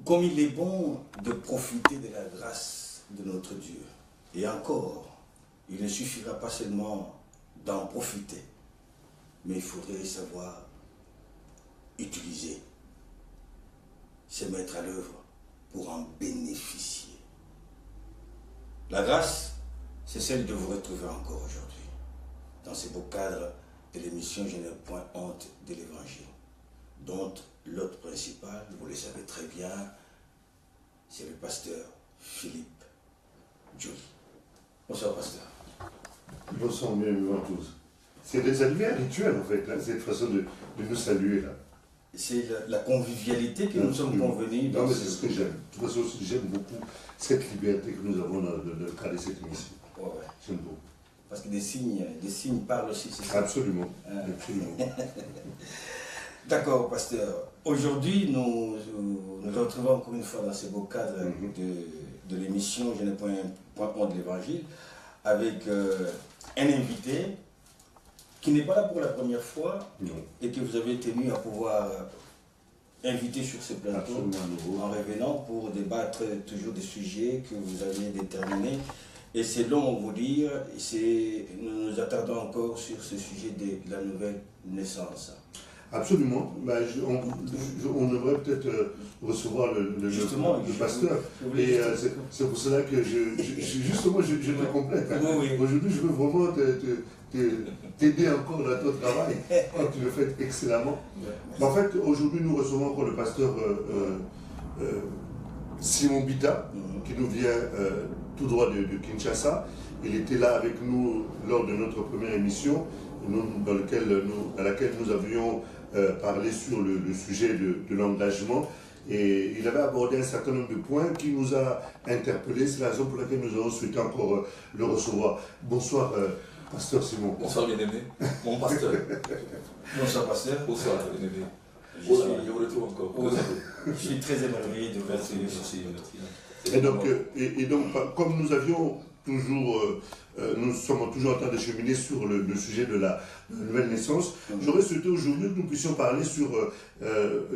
Comme il est bon de profiter de la grâce de notre Dieu. Et encore, il ne suffira pas seulement d'en profiter, mais il faudrait savoir utiliser, se mettre à l'œuvre pour en bénéficier. La grâce, c'est celle de vous retrouver encore aujourd'hui, dans ce beau cadre de l'émission Je n'ai point honte de l'Évangile, dont l'hôte principal, vous le savez très bien, c'est le pasteur Philippe Joly. Bonsoir, pasteur. Bonsoir, bienvenue à tous. Ça devient un rituel, en fait, là, cette façon de nous saluer, là. C'est la convivialité que nous sommes convenus. Non, mais c'est ce que j'aime. De toute façon, j'aime beaucoup cette liberté que nous avons dans le cadre de cette émission. Ouais, ouais. J'aime beaucoup. Parce que des signes parlent aussi, c'est ça. Absolument. Absolument. D'accord, pasteur. Aujourd'hui, nous nous retrouvons encore une fois dans ce beau cadre de l'émission Je n'ai point honte de l'Évangile, avec un invité qui n'est pas là pour la première fois et que vous avez tenu à pouvoir inviter sur ce plateau en revenant pour débattre toujours des sujets que vous aviez déterminés. Et c'est long vous dire, nous nous attardons encore sur ce sujet de la nouvelle naissance. Absolument. Ben, on devrait peut-être recevoir le pasteur. Et c'est pour cela que justement, je te complète. Hein. Oui. Aujourd'hui, je veux vraiment t'aider encore dans ton travail. Tu le fais excellemment. En fait, aujourd'hui, nous recevons encore le pasteur Simon Bita, qui nous vient tout droit de Kinshasa. Il était là avec nous lors de notre première émission, dans laquelle nous avions parlé sur le sujet de l'engagement. Et il avait abordé un certain nombre de points qui nous a interpellés. C'est la raison pour laquelle nous avons souhaité encore le recevoir. Bonsoir, pasteur Simon. Bonsoir, bien-aimé. Mon pasteur. Bonsoir, pasteur. Bonsoir, bien-aimé. Je vous retrouve encore. Je suis très émerveillé de vous retrouver ici. Et donc, comme nous avions toujours, nous sommes toujours en train de cheminer sur le sujet de la nouvelle naissance, j'aurais souhaité aujourd'hui que nous puissions parler sur,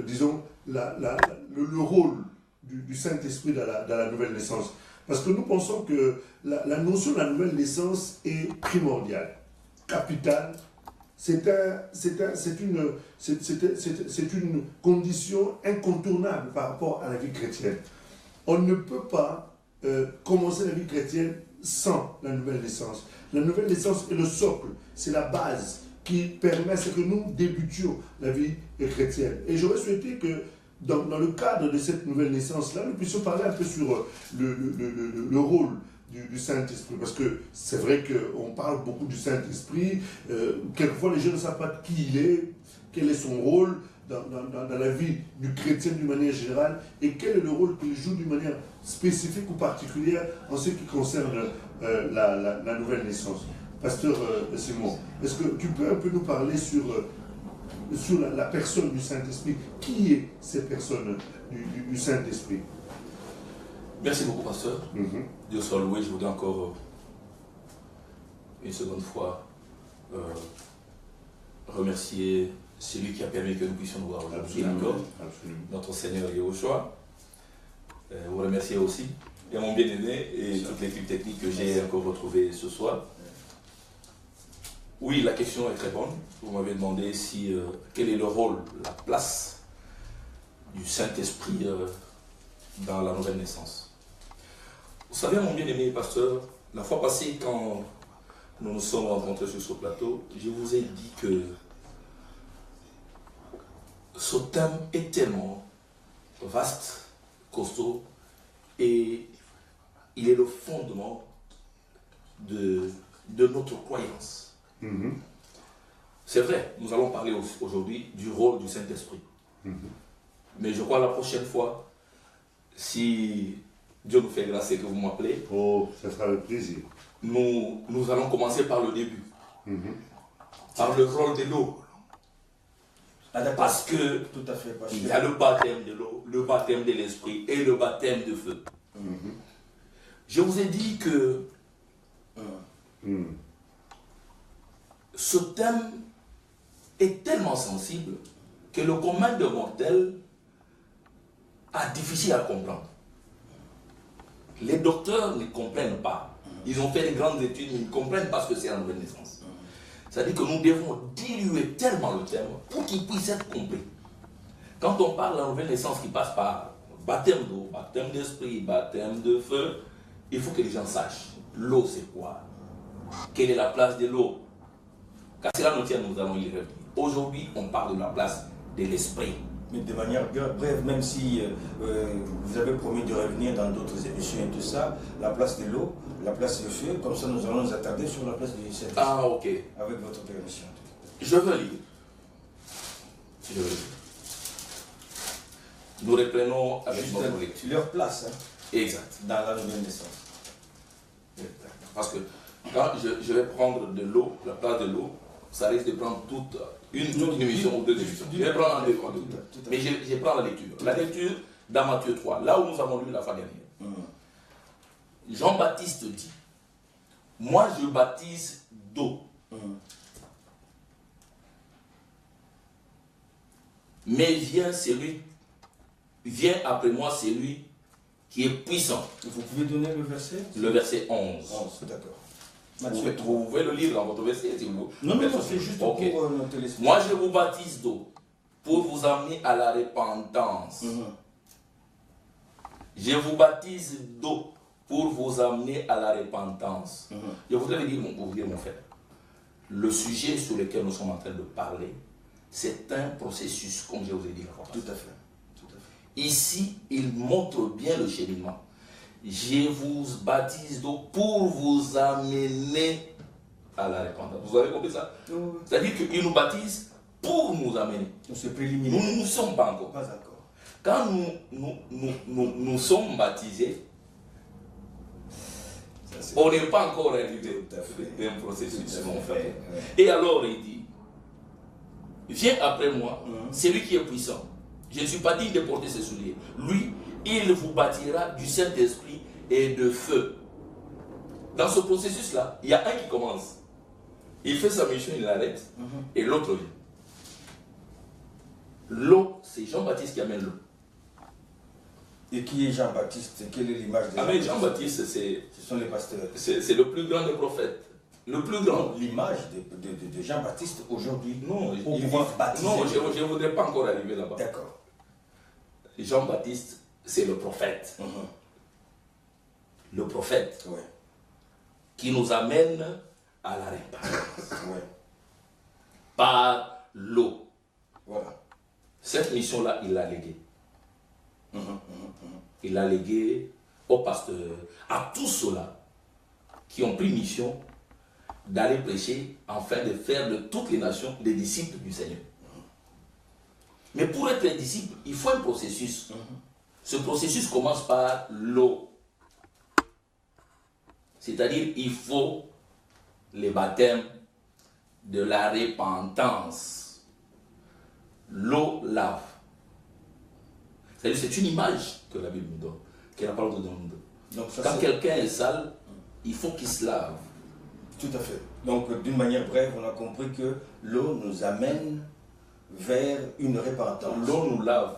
disons, le rôle du Saint-Esprit dans la nouvelle naissance. Parce que nous pensons que la notion de la nouvelle naissance est primordiale, capitale. C'est une condition incontournable par rapport à la vie chrétienne. On ne peut pas commencer la vie chrétienne sans la nouvelle naissance. La nouvelle naissance est le socle, c'est la base qui permet à ce que nous débutions la vie chrétienne. Et j'aurais souhaité que dans le cadre de cette nouvelle naissance-là, nous puissions parler un peu sur le rôle du Saint-Esprit. Parce que c'est vrai qu'on parle beaucoup du Saint-Esprit. Quelquefois, les gens ne savent pas qui il est, quel est son rôle dans la vie du chrétien d'une manière générale et quel est le rôle qu'il joue d'une manière spécifique ou particulière en ce qui concerne la nouvelle naissance. Pasteur Simon, est-ce que tu peux un peu nous parler sur la personne du Saint-Esprit? Qui est cette personne du Saint-Esprit? Merci beaucoup, pasteur. Dieu soit loué. Je voudrais encore une seconde fois remercier celui qui a permis que nous puissions nous voir aujourd'hui encore, notre Seigneur Yahushua. Vous remercier aussi, et mon bien-aimé et toute l'équipe technique que j'ai encore retrouvée ce soir. Oui, la question est très bonne. Vous m'avez demandé quel est le rôle, la place du Saint-Esprit dans la nouvelle naissance. Vous savez, mon bien-aimé pasteur, la fois passée, quand nous nous sommes rencontrés sur ce plateau, je vous ai dit que ce thème est tellement vaste, costaud, et il est le fondement de notre croyance. C'est vrai, nous allons parler aujourd'hui du rôle du Saint-Esprit. Mais je crois la prochaine fois, si Dieu nous fait grâce et que vous m'appelez, ça sera avec plaisir. Nous allons commencer par le début. Par le rôle de l'eau. Parce que tout à fait, il y a le baptême de l'eau, le baptême de l'esprit et le baptême de feu. Je vous ai dit que ce thème est tellement sensible que le commun de mortels a difficile à comprendre. Les docteurs ne comprennent pas. Ils ont fait des grandes études, mais ils ne comprennent pas ce que c'est la nouvelle naissance. C'est-à-dire que nous devons diluer tellement le thème pour qu'il puisse être compris. Quand on parle de la nouvelle naissance qui passe par baptême d'eau, baptême d'esprit, baptême de feu, il faut que les gens sachent l'eau c'est quoi, quelle est la place de l'eau. Car c'est la notière, nous allons y revenir. Aujourd'hui, on parle de la place de l'esprit. Mais de manière brève, même si vous avez promis de revenir dans d'autres émissions et tout ça, la place de l'eau, la place du feu, comme ça nous allons nous attarder sur la place du Saint-Esprit. Ah, ok. Avec votre permission. Je veux lire. Nous reprenons avec Juste notre lecture. leur place, hein, Exact. dans la nouvelle naissance. Parce que quand je vais prendre de l'eau, la place de l'eau, ça risque de prendre toute une émission ou deux émissions. Je vais prendre en deux. Mais je prends la lecture. La lecture dans Matthieu 3, là où nous avons lu la fin dernière. Jean-Baptiste dit, moi je baptise d'eau. Mais vient après moi celui qui est puissant. Vous pouvez donner le verset? Le verset 11. 11, d'accord. Vous pouvez le lire dans votre verset si vous Non, c'est juste pour noter l'esprit. Moi je vous baptise d'eau pour vous amener à la repentance. Je vous baptise d'eau pour vous amener à la repentance. Je voudrais vous dire, mon frère, le sujet sur lequel nous sommes en train de parler, c'est un processus, comme je vous ai dit la fois passée. Tout à fait. Ici, il montre bien le cheminement. Je vous baptise d'eau pour vous amener à la repentance. Vous avez compris ça? C'est-à-dire qu'il nous baptise pour nous amener. C'est préliminaire. Nous ne sommes pas encore. Pas encore. Quand nous sommes baptisés, on n'est pas encore arrivé d'un processus, mon frère. Et alors il dit, viens après moi, celui qui est puissant. Je ne suis pas digne de porter ses souliers. Lui, il vous bâtira du Saint-Esprit et de feu. Dans ce processus-là, il y a un qui commence. Il fait sa mission, il l'arrête, et l'autre vient. L'eau, c'est Jean-Baptiste qui amène l'eau. Et qui est Jean-Baptiste? Quelle est l'image de Jean-Baptiste? Jean-Baptiste, ce sont les pasteurs. C'est le plus grand des prophètes. Le plus grand. L'image de Jean-Baptiste aujourd'hui. Non, je ne voudrais pas encore arriver là-bas. D'accord. Jean-Baptiste, c'est le prophète. Le prophète qui nous amène à la repentance. Par l'eau. Voilà. Cette mission-là, il l'a léguée. Il l'a léguée aux pasteurs, à tous ceux-là qui ont pris mission d'aller prêcher afin de faire de toutes les nations des disciples du Seigneur. Mais pour être un disciple, il faut un processus. Ce processus commence par l'eau. C'est-à-dire il faut les baptêmes de la repentance. L'eau lave. C'est-à-dire c'est une image que la Bible nous donne, que la parole nous donne. Donc, quand quelqu'un est sale, il faut qu'il se lave. Tout à fait. Donc d'une manière brève, on a compris que l'eau nous amène vers une repentance. L'eau nous lave.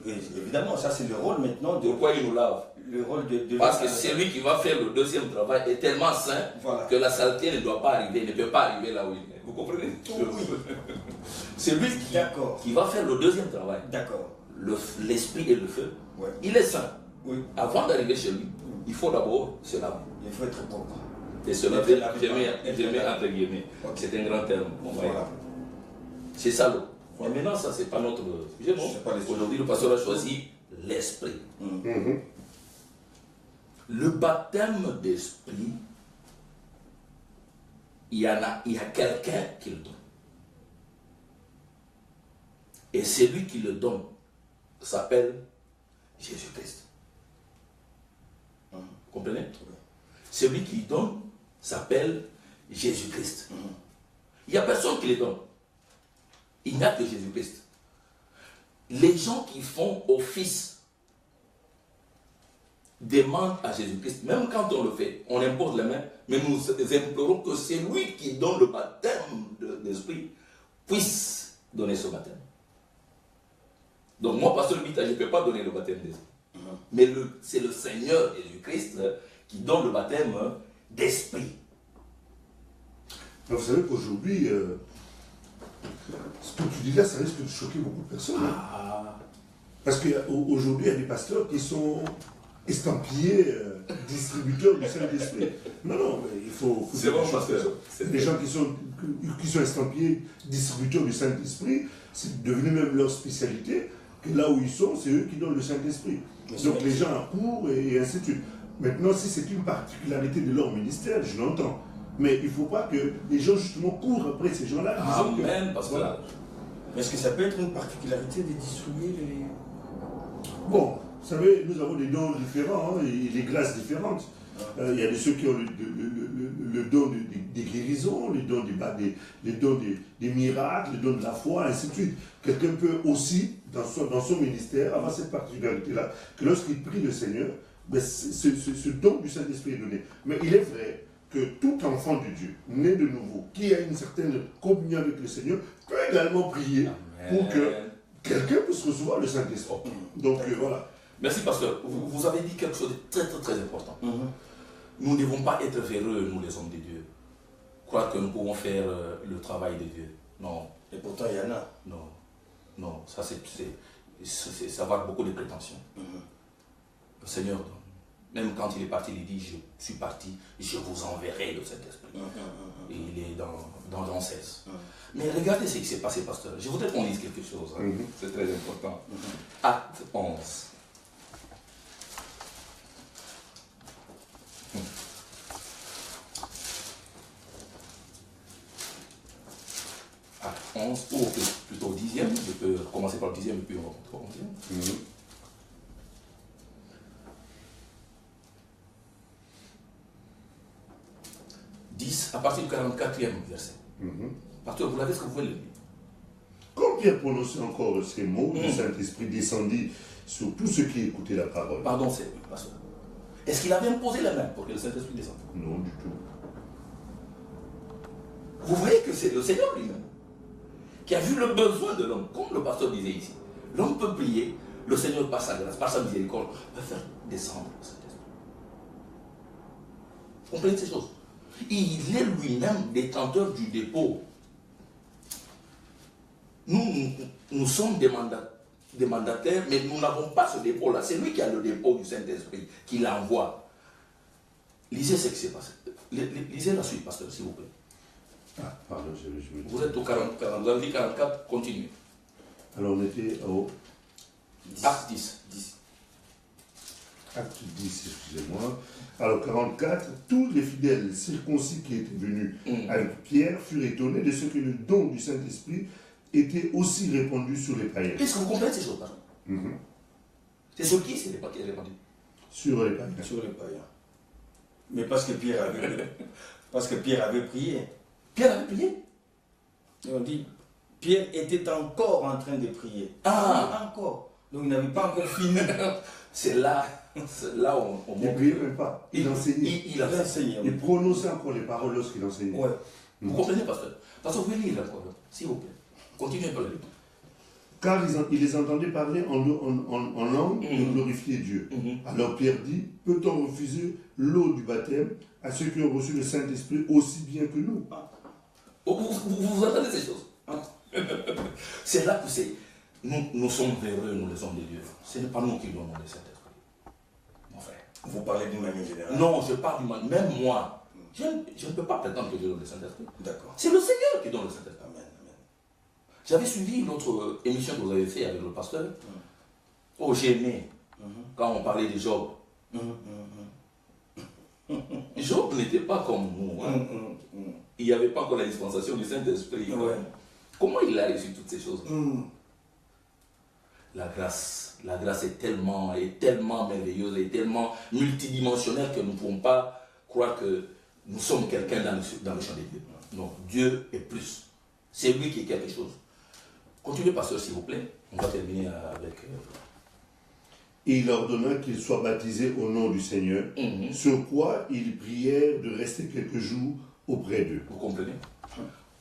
Évidemment, ça c'est le rôle maintenant de... Pourquoi il nous lave? Le rôle de Parce que celui qui va faire le deuxième travail est tellement saint que la saleté ne doit pas arriver, ne peut pas arriver là où il est. Vous comprenez? Oui. C'est lui qui va faire le deuxième travail. D'accord. L'esprit et le feu. Il est saint. Oui. Avant d'arriver chez lui, il faut d'abord se laver. Il faut être propre. Et se laver, je mets entre guillemets. Okay. C'est un grand terme. Voilà. C'est ça l'eau. Mais maintenant, ça, c'est pas notre sujet. Aujourd'hui, le pasteur a choisi l'esprit. Le baptême d'esprit, il y a quelqu'un qui le donne. Et celui qui le donne s'appelle Jésus-Christ. Vous comprenez? Celui qui donne s'appelle Jésus-Christ. Il n'y a personne qui le donne. Il n'y a que Jésus-Christ. Les gens qui font office demandent à Jésus-Christ, même quand on le fait, on impose les mains, mais nous implorons que celui qui donne le baptême d'esprit puisse donner ce baptême. Donc moi, pasteur Vita, je ne peux pas donner le baptême d'esprit. Mais c'est le Seigneur Jésus-Christ qui donne le baptême d'esprit. Vous savez qu'aujourd'hui, ce que tu dis là, ça risque de choquer beaucoup de personnes. Parce qu'aujourd'hui, il y a des pasteurs qui sont estampillés distributeurs du Saint-Esprit. Non, mais il faut c'est bon, pasteur. Des gens qui sont estampillés distributeurs du Saint-Esprit, c'est devenu même leur spécialité. Que là où ils sont, c'est eux qui donnent le Saint-Esprit. Donc les gens accourent et ainsi de suite. Maintenant, si c'est une particularité de leur ministère, je l'entends. Mais il ne faut pas que les gens justement courent après ces gens-là. Amen, pasteur. Voilà. Est-ce que ça peut être une particularité de distribuer les... Bon, vous savez, nous avons des dons différents et des grâces différentes. Il y a de ceux qui ont le don des guérisons, les dons des miracles, les dons de la foi, ainsi de suite. Quelqu'un peut aussi, dans son ministère, avoir cette particularité-là, que lorsqu'il prie le Seigneur, ben, ce don du Saint-Esprit est donné. Mais il est vrai que tout enfant de Dieu, né de nouveau, qui a une certaine communion avec le Seigneur, peut également prier pour que quelqu'un puisse recevoir le Saint-Esprit. Donc voilà. Merci, pasteur. Vous avez dit quelque chose de très, très, très important. Nous ne devons pas être véreux, nous les hommes de Dieu. Croire que nous pouvons faire le travail de Dieu. Non. Et pourtant, il y en a. Non, ça c'est avoir beaucoup de prétentions. Le Seigneur donne. Même quand il est parti, il dit, je suis parti, je vous enverrai le Saint-Esprit. Et il est dans Jean 16. Mais regardez ce qui s'est passé, pasteur. Je voudrais qu'on lise quelque chose. C'est très important. Acte 11. Acte 11, ou plutôt 10e. Je peux commencer par le 10e et puis on va rentrer au 11e. 10 à partir du 44e verset. Pasteur, vous l'avez, ce que vous voulez le lire? Quand Pierre prononçait encore ces mots, le Saint-Esprit descendit sur tous ceux qui écoutaient la parole. Pardon, c'est pasteur. Est-ce qu'il avait imposé la main pour que le Saint-Esprit descende? Non, du tout. Vous voyez que c'est le Seigneur lui-même qui a vu le besoin de l'homme, comme le pasteur disait ici. L'homme peut prier, le Seigneur par sa grâce, par sa miséricorde, peut faire descendre le Saint-Esprit. Vous comprenez ces choses? Il est lui-même détenteur du dépôt. Nous sommes des mandataires, mais nous n'avons pas ce dépôt-là. C'est lui qui a le dépôt du Saint-Esprit, qui l'envoie. Lisez ce qui s'est passé. Lisez la suite, pasteur, s'il vous plaît. Ah, pardon, Vous êtes au 40, vous avez dit 44, continuez. Alors on était au... Acte 10. Acte 10, excusez-moi. Alors 44, tous les fidèles circoncis qui étaient venus avec Pierre furent étonnés de ce que le don du Saint-Esprit était aussi répandu sur les païens. Est-ce que vous comprenez ces choses-là? C'est sur qui c'est répandu? Sur les païens. Sur les païens. Mais parce que Pierre avait prié. Pierre avait prié? Et on dit, Pierre était encore en train de prier. Encore. Donc il n'avait pas encore fini. C'est là où on Il ne priait même pas. Il enseignait. Il enseignait. Il prononçait encore les paroles lorsqu'il enseignait. Ouais. Vous comprenez, pasteur? Pasteur, vous pouvez lire encore, s'il vous plaît. Continuez par le livre. Car il les entendait parler en langue et glorifier Dieu. Alors Pierre dit, peut-on refuser l'eau du baptême à ceux qui ont reçu le Saint-Esprit aussi bien que nous? Vous entendez ces choses? C'est là que c'est. Nous sommes véreux, nous les hommes de Dieu. Ce n'est pas nous qui donnons le Saint-Esprit. Vous parlez d'une manière générale? Non, je parle d'une manière. Même moi, je ne peux pas prétendre que Dieu donne le Saint-Esprit. D'accord. C'est le Seigneur qui donne le Saint-Esprit. Amen, amen. J'avais suivi une autre émission que vous avez fait avec le pasteur. Oh, j'ai aimé quand on parlait de Job. Job n'était pas comme nous. Hein. Il n'y avait pas encore la dispensation du Saint-Esprit. Ouais. Comment il a reçu toutes ces choses? La grâce est tellement merveilleuse et tellement multidimensionnelle que nous ne pouvons pas croire que nous sommes quelqu'un dans le champ des dieux. Non, Dieu est plus. C'est lui qui est quelque chose. Continuez, pasteur, s'il vous plaît. On va terminer avec... Et il ordonna qu'ils soient baptisés au nom du Seigneur, sur quoi ils prièrent de rester quelques jours auprès d'eux. Vous comprenez?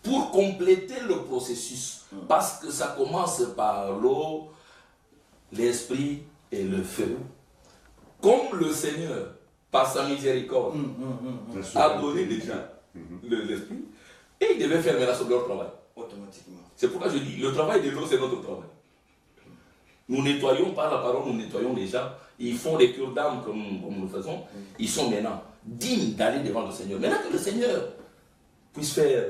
Pour compléter le processus, parce que ça commence par l'eau, l'esprit et le feu. Comme le Seigneur, par sa miséricorde, a donné déjà l'esprit, et il devait faire maintenant leur travail. Automatiquement. C'est pourquoi je dis, le travail de l'eau, c'est notre travail. Nous nettoyons par la parole, nous nettoyons les gens. Ils font des cures d'âme comme nous le faisons. Ils sont maintenant dignes d'aller devant le Seigneur. Maintenant que le Seigneur puisse faire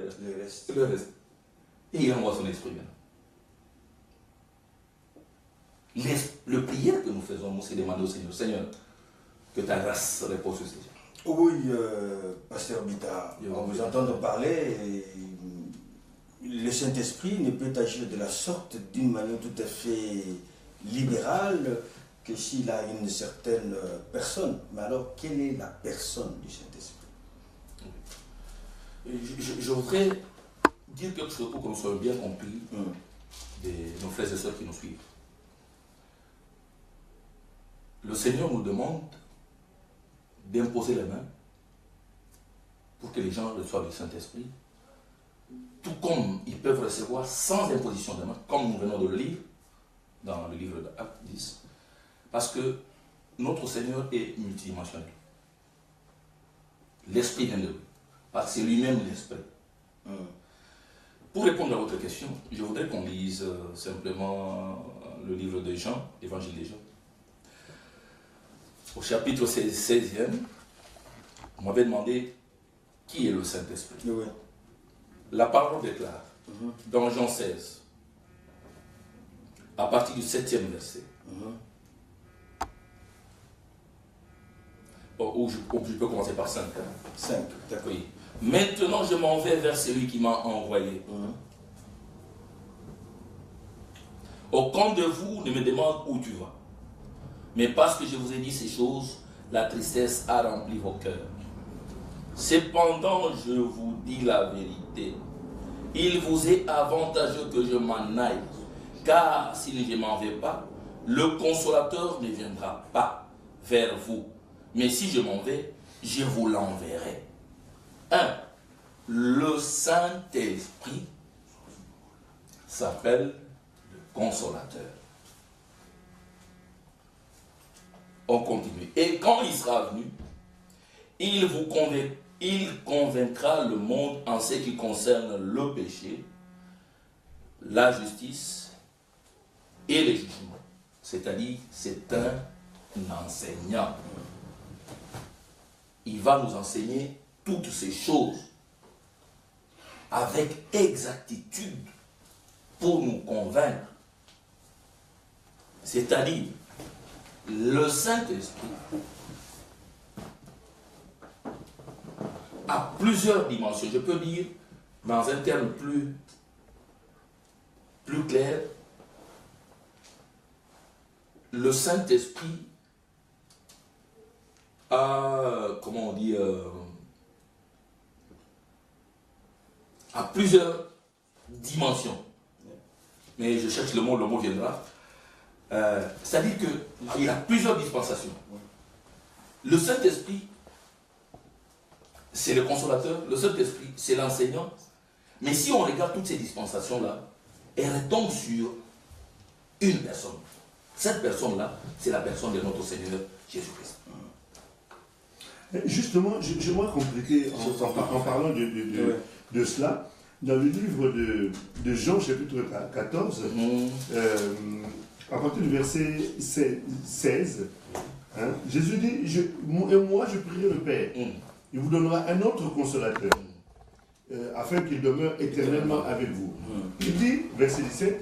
le reste. Et il envoie son esprit maintenant. Le prière que nous faisons, nous, c'est demander au Seigneur, Seigneur, que ta grâce repose sur ces gens. Oui, pasteur Bita, en vous entendant parler, le Saint-Esprit ne peut agir de la sorte d'une manière tout à fait libérale que s'il a une certaine personne. Mais alors, quelle est la personne du Saint-Esprit? Je voudrais dire quelque chose pour que nous soyons bien compris de nos frères et sœurs qui nous suivent. Le Seigneur nous demande d'imposer les mains pour que les gens reçoivent le Saint-Esprit, tout comme ils peuvent recevoir sans imposition de main, comme nous venons de le lire dans le livre d'Actes 10, parce que notre Seigneur est multidimensionnel. L'Esprit vient de lui, parce que c'est lui-même l'Esprit. Pour répondre à votre question, je voudrais qu'on lise simplement le livre de Jean, l'évangile de Jean. Au chapitre 16e, on m'avait demandé qui est le Saint-Esprit. Oui. La parole déclare, dans Jean 16, à partir du 7e verset, ou je peux commencer par 5. 5, d'accord. Oui. Maintenant, je m'en vais vers celui qui m'a envoyé. Aucun de vous ne me demande où tu vas. Mais parce que je vous ai dit ces choses, la tristesse a rempli vos cœurs. Cependant, je vous dis la vérité. Il vous est avantageux que je m'en aille. Car si je ne m'en vais pas, le consolateur ne viendra pas vers vous. Mais si je m'en vais, je vous l'enverrai. 1. Le Saint-Esprit s'appelle le consolateur. On continue. Et quand il sera venu, il convaincra le monde en ce qui concerne le péché, la justice et le jugement. C'est-à-dire, c'est un enseignant. Il va nous enseigner toutes ces choses avec exactitude pour nous convaincre. C'est-à-dire, le Saint-Esprit a plusieurs dimensions. Je peux dire, dans un terme plus clair, le Saint-Esprit a, comment on dit, a plusieurs dimensions. Mais je cherche le mot viendra. C'est-à-dire qu'il a plusieurs dispensations. Le Saint-Esprit, c'est le consolateur. Le Saint-Esprit, c'est l'enseignant. Mais si on regarde toutes ces dispensations-là, elles retombent sur une personne. Cette personne-là, c'est la personne de notre Seigneur Jésus-Christ. Justement, j'aimerais compléter en parlant de cela. Dans le livre de Jean, chapitre 14, à partir du verset 16, Hein? Jésus dit, et moi je prierai le Père. Il vous donnera un autre consolateur, afin qu'il demeure éternellement avec vous. Il dit, verset 17,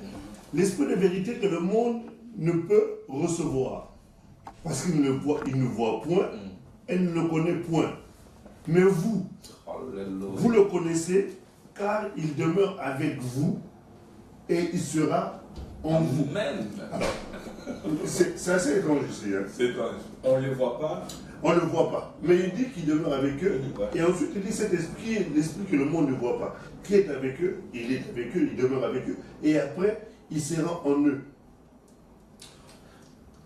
l'esprit de vérité que le monde ne peut recevoir, parce qu'il ne voit point, et ne le connaît point. Mais vous, vous le connaissez, car il demeure avec vous, et il sera en vous. Alors, c'est assez étrange ici. Hein? C'est étrange. On ne le voit pas. On ne le voit pas. Mais il dit qu'il demeure avec eux. Et ensuite, il dit cet esprit est l'esprit que le monde ne voit pas. Qui est avec eux, il est avec eux, il demeure avec eux. Et après, il sera en eux.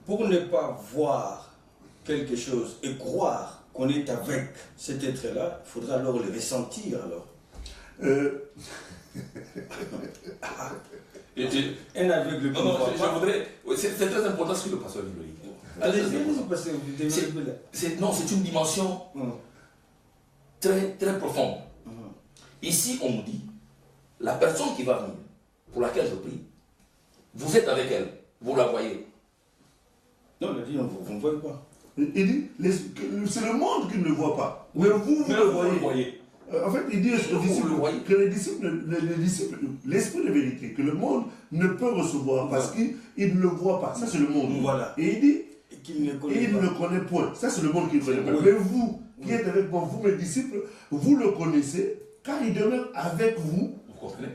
Pour ne pas voir quelque chose et croire qu'on est avec cet être-là, il faudra alors le ressentir alors. Un aveugle. Non, je voudrais. C'est très important ce que le pasteur dit. Allez-y, parce que vous développez là. Non, c'est une dimension très, très profonde. Ici, on nous dit, la personne qui va venir, pour laquelle je prie, vous êtes avec elle, vous la voyez. Non, il a dit, vous ne voyez pas. Il dit, c'est le monde qui ne le voit pas. Mais vous le voyez. En fait, il dit que les disciples, l'esprit de vérité, que le monde ne peut recevoir parce qu'il ne le voit pas. Ça, c'est le monde. Voilà. Et il dit qu'il ne le connaît point. Ça, c'est le monde qui ne connaît pas. Mais vous, qui êtes avec moi, vous, mes disciples, vous le connaissez, car il demeure avec vous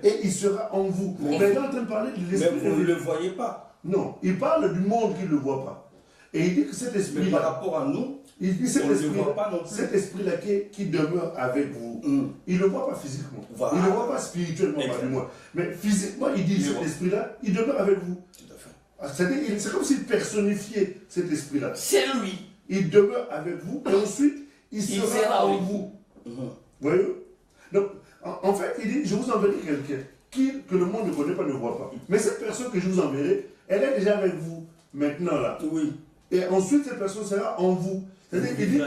et il sera en vous. Mais il est en train de parler de l'esprit. Mais vous ne le voyez pas. Non, il parle du monde qui ne le voit pas. Et il dit que cet esprit-là. Mais par rapport à nous, il dit cet esprit-là qui demeure avec vous, il ne le voit pas physiquement. Voilà. Il ne le voit pas spirituellement, du moins. Mais physiquement, il dit cet esprit-là, il demeure avec vous. Tout à fait. C'est-à-dire, c'est comme s'il personnifiait cet esprit-là. C'est lui. Il demeure avec vous et ensuite, il sera en vous. Voyez? Donc, en fait, il dit, je vous enverrai quelqu'un que le monde ne connaît pas, ne voit pas. Mais cette personne que je vous enverrai, elle est déjà avec vous, maintenant là. Oui. Et ensuite, cette personne sera en vous. C'est-à-dire qu'il dit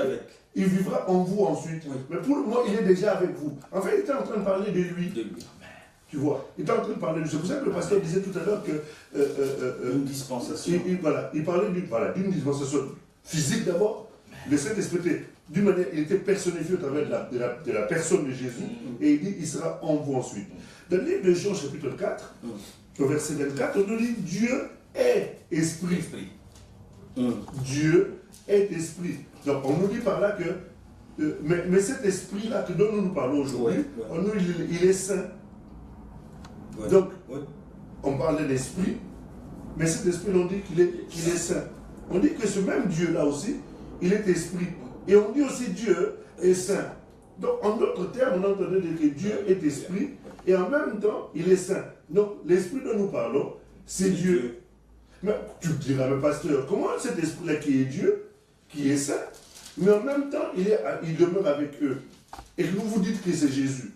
qu'il vivra en vous ensuite. Oui. Mais pour le moment, il est déjà avec vous. En fait, il était en train de parler de lui. Tu vois, il était en train de parler de lui. C'est pour ça que le pasteur disait tout à l'heure que... une dispensation. Il parlait d'une dispensation physique d'abord. Le Saint-Esprit, d'une manière, il était personnifié au travers de la personne de Jésus. Et il dit, il sera en vous ensuite. Dans le livre de Jean, chapitre 4, au verset 24, on nous dit, Dieu est esprit. Dieu est esprit. Donc on nous dit par là que, mais cet esprit-là dont nous parlons aujourd'hui, il est saint. Donc, on parle de l'esprit, mais cet esprit, on dit qu'il est saint. On dit que ce même Dieu-là aussi, il est esprit. Et on dit aussi Dieu est saint. Donc, en d'autres termes, on entendait dire que Dieu est esprit, et en même temps, il est saint. Donc, l'esprit dont nous parlons, c'est Dieu. Mais tu te diras, mais pasteur, comment cet esprit-là qui est Dieu, qui est saint, mais en même temps, il demeure avec eux. Et que vous dites que c'est Jésus.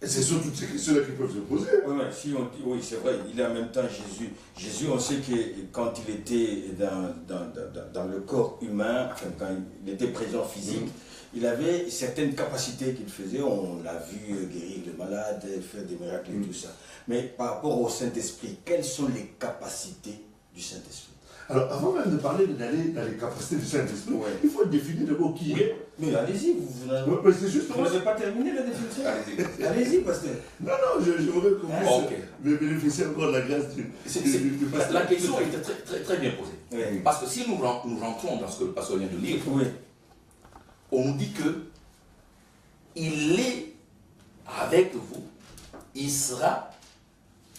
Et c'est sur toutes ces questions-là qui peuvent se poser. Oui, si on dit, oui, c'est vrai, il est en même temps Jésus. Jésus, on sait que quand il était dans le corps humain, enfin, quand il était présent physique, il avait certaines capacités qu'il faisait. On l'a vu guérir les malades, faire des miracles et tout ça. Mais par rapport au Saint-Esprit, quelles sont les capacités du Saint-Esprit? Alors, avant même de parler d'aller dans les capacités du Saint-Esprit, il faut définir d'abord qui il est. Mais allez-y, vous n'avez pas terminé la définition. Allez-y, pasteur. Non, je voudrais qu'on puisse bénéficier encore de la grâce du pasteur. La question était très, très, très bien posée. Oui. Parce que si nous rentrons dans ce que le pasteur vient de lire, on nous dit que il est avec vous, il sera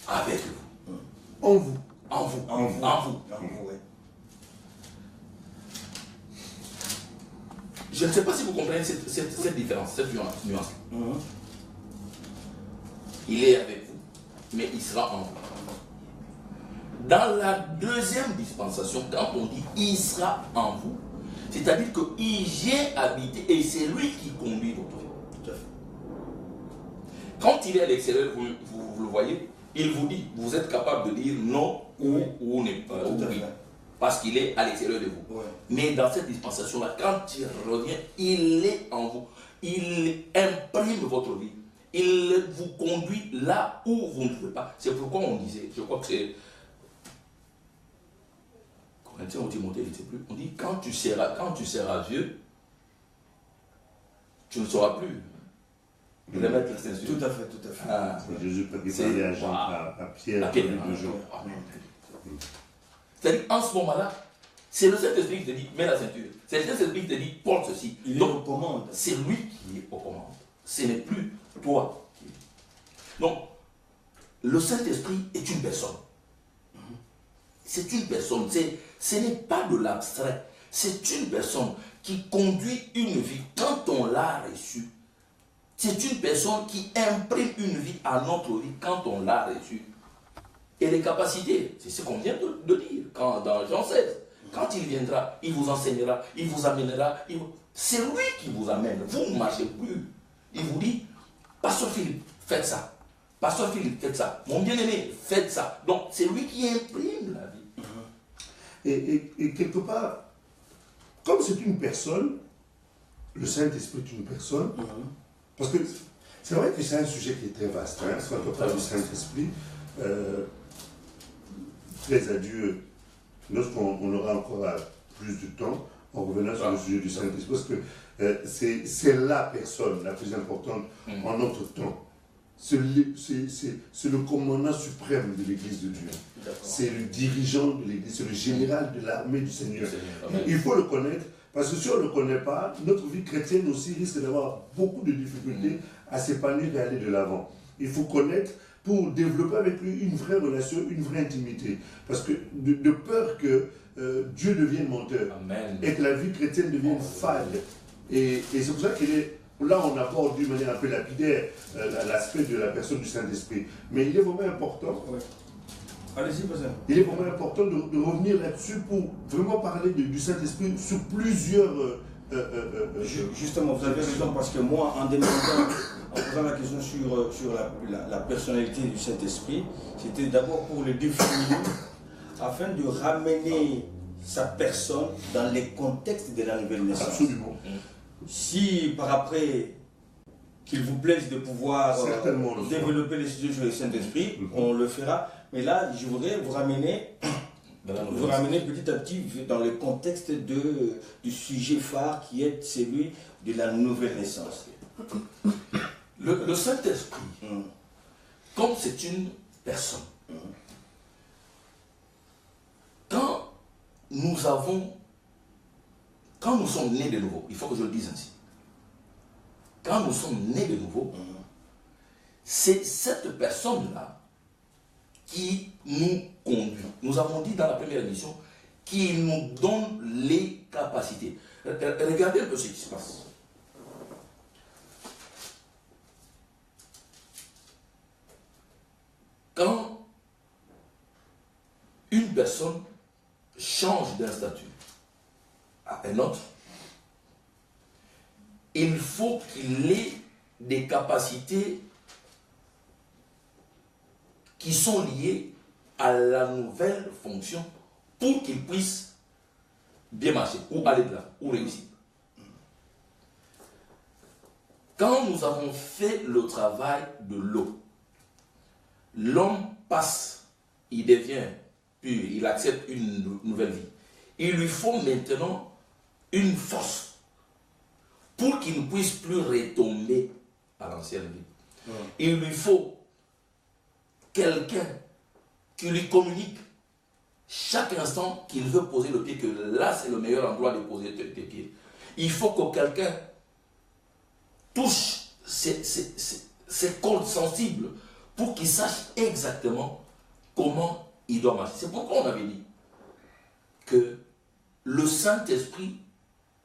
avec vous. En vous. En vous. En vous. En vous. Oui. Je ne sais pas si vous comprenez cette différence, cette nuance. Il est avec vous, mais il sera en vous. Dans la deuxième dispensation, quand on dit il sera en vous, c'est-à-dire qu'il vient habiter et c'est lui qui conduit votre vie. Quand il est à l'extérieur, vous le voyez, il vous dit, vous êtes capable de dire non ou oui. Parce qu'il est à l'extérieur de vous. Ouais. Mais dans cette dispensation-là, quand il revient, il est en vous. Il imprime votre vie. Il vous conduit là où vous ne pouvez pas. C'est pourquoi on disait, je crois que c'est Corinthiens ou Timothée, je ne sais plus. On dit quand tu seras vieux, tu ne sauras plus. Tout à fait, tout à fait. Ah, Jésus parlait à Jean, à Pierre, de Jean. C'est-à-dire, en ce moment-là, c'est le Saint-Esprit qui te dit, mets la ceinture. C'est le Saint-Esprit qui te dit, porte ceci. Il est aux commandes. C'est lui qui est aux commandes. Ce n'est plus toi. Donc, le Saint-Esprit est une personne. C'est une personne. Ce n'est pas de l'abstrait. C'est une personne qui conduit une vie quand on l'a reçue. C'est une personne qui imprime une vie à notre vie quand on l'a reçue. Et les capacités, c'est ce qu'on vient de dire dans Jean 16. Quand il viendra, il vous enseignera, il vous amènera. C'est lui qui vous amène. Vous ne marchez plus. Il vous dit, Pasteur Philippe, faites ça. Pasteur Philippe, faites ça. Mon bien-aimé, faites ça. Donc, c'est lui qui imprime la vie. Et quelque part, comme c'est une personne, le Saint-Esprit est une personne, parce que c'est vrai que c'est un sujet qui est très vaste, hein, quand on parle du Saint-Esprit, très à Dieu, lorsqu'on aura encore plus de temps, en revenant sur le sujet du Saint-Esprit, parce que c'est la personne la plus importante en notre temps. C'est le commandant suprême de l'Église de Dieu. C'est le dirigeant de l'Église, c'est le général de l'armée du Seigneur. Il faut le connaître, parce que si on ne le connaît pas, notre vie chrétienne aussi risque d'avoir beaucoup de difficultés à s'épanouir et à aller de l'avant. Il faut connaître pour développer avec lui une vraie relation, une vraie intimité. Parce que de peur que Dieu devienne menteur. Amen. Et que la vie chrétienne devienne fade. Et c'est pour ça qu'il est... Là, on aborde d'une manière un peu lapidaire l'aspect de la personne du Saint-Esprit. Mais il est vraiment important. Ouais. Allez-y, pasteur. Il est vraiment important de revenir là-dessus pour vraiment parler du Saint-Esprit sur plusieurs... Justement, vous avez raison, parce que moi, en posant la question sur la personnalité du Saint-Esprit, c'était d'abord pour le définir, afin de ramener sa personne dans les contextes de la nouvelle naissance. Absolument. Si par après qu'il vous plaise de pouvoir développer les sujets sur le Saint-Esprit, on le fera. Mais là, je voudrais vous ramener petit à petit dans le contexte du sujet phare qui est celui de la nouvelle naissance. Le Saint-Esprit, comme c'est une personne, quand nous sommes nés de nouveau, il faut que je le dise ainsi, quand nous sommes nés de nouveau, c'est cette personne-là qui nous conduit. Nous avons dit dans la première émission qu'il nous donne les capacités. Regardez un peu ce qui se passe. Quand une personne change d'un statut à un autre, il faut qu'il ait des capacités qui sont liées à la nouvelle fonction pour qu'il puisse bien marcher, ou aller de là, ou réussir. Quand nous avons fait le travail de l'eau, l'homme passe, il devient pur, il accepte une nouvelle vie. Il lui faut maintenant une force pour qu'il ne puisse plus retomber à l'ancienne vie. Il lui faut quelqu'un qui lui communique chaque instant qu'il veut poser le pied, que là c'est le meilleur endroit de poser tes pieds. Il faut que quelqu'un touche ses cordes sensibles pour qu'il sache exactement comment il doit marcher. C'est pourquoi on avait dit que le Saint-Esprit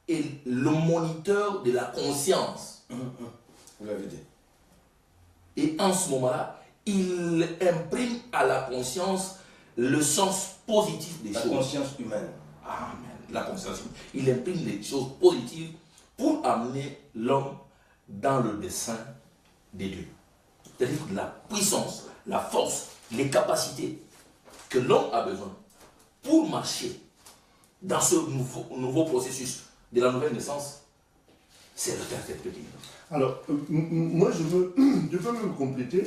est le moniteur de la conscience. Vous l'avez dit. Et en ce moment-là, il imprime à la conscience le sens positif des choses. La conscience humaine. Amen. La conscience humaine. Il imprime les choses positives pour amener l'homme dans le dessein des dieux. C'est-à-dire la puissance, la force, les capacités que l'homme a besoin pour marcher dans ce nouveau processus de la nouvelle naissance, c'est le Père de livre. Alors, moi, je peux même compléter,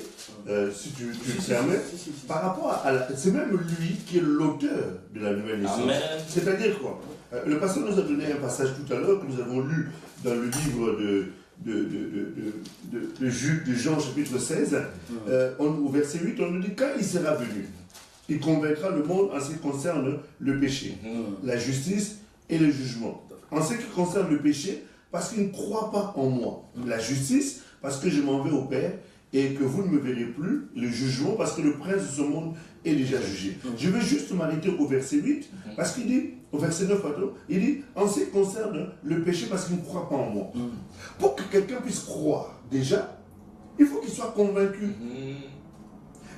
si tu le permets, par rapport à c'est même lui qui est l'auteur de la nouvelle naissance. C'est-à-dire quoi? Le pasteur nous a donné un passage tout à l'heure que nous avons lu dans le livre de Jean, chapitre 16, au verset 8, on nous dit, quand il sera venu, il convaincra le monde en ce qui concerne le péché, la justice et le jugement. En ce qui concerne le péché, parce qu'il ne croit pas en moi. La justice, parce que je m'en vais au Père et que vous ne me verrez plus. Le jugement, parce que le prince de ce monde est déjà jugé. Je veux juste m'arrêter au verset 8, parce qu'il dit, au verset 9, pardon, il dit, en ce qui concerne le péché, parce qu'il ne croit pas en moi. Pour que quelqu'un puisse croire, déjà, il faut qu'il soit convaincu.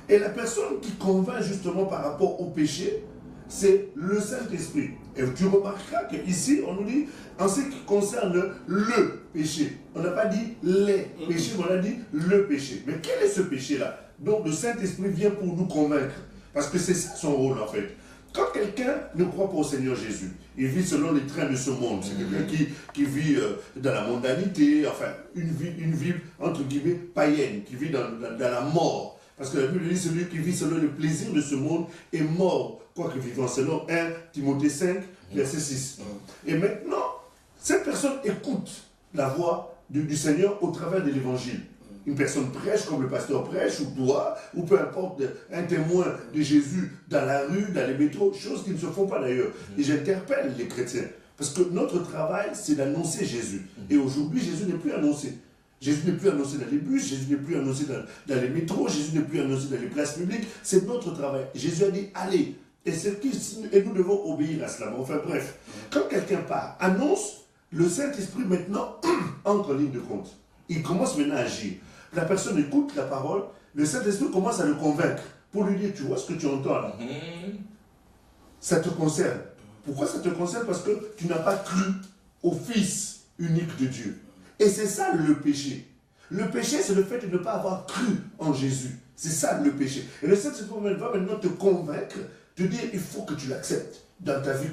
Et la personne qui convainc justement par rapport au péché, c'est le Saint-Esprit. Et tu remarqueras qu'ici, on nous dit, en ce qui concerne le péché, on n'a pas dit les péchés, mais on a dit le péché. Mais quel est ce péché-là? Donc le Saint-Esprit vient pour nous convaincre, parce que c'est ça son rôle en fait. Quand quelqu'un ne croit pas au Seigneur Jésus, il vit selon les trains de ce monde. C'est quelqu'un qui vit dans la mondanité, enfin, une vie entre guillemets païenne, qui vit dans la mort. Parce que la Bible dit, celui qui vit selon le plaisir de ce monde est mort, quoique vivant, selon 1 Timothée 5, verset 6. Et maintenant, cette personne écoute la voix du Seigneur au travers de l'évangile. Une personne prêche comme le pasteur prêche, ou toi, ou peu importe, un témoin de Jésus dans la rue, dans les métros, choses qui ne se font pas d'ailleurs. Et j'interpelle les chrétiens. Parce que notre travail, c'est d'annoncer Jésus. Et aujourd'hui, Jésus n'est plus annoncé. Jésus n'est plus annoncé dans les bus, Jésus n'est plus annoncé dans les métros, Jésus n'est plus annoncé dans les places publiques. C'est notre travail. Jésus a dit, allez. Et nous devons obéir à cela. Enfin bref, quand quelqu'un part, annonce, le Saint-Esprit maintenant entre en ligne de compte. Il commence maintenant à agir. La personne écoute la parole, le Saint-Esprit commence à le convaincre pour lui dire, tu vois ce que tu entends là? Ça te concerne. Pourquoi ça te concerne? Parce que tu n'as pas cru au Fils unique de Dieu. Et c'est ça le péché. Le péché, c'est le fait de ne pas avoir cru en Jésus. C'est ça le péché. Et le Saint-Esprit va maintenant te convaincre, te dire, il faut que tu l'acceptes dans ta vie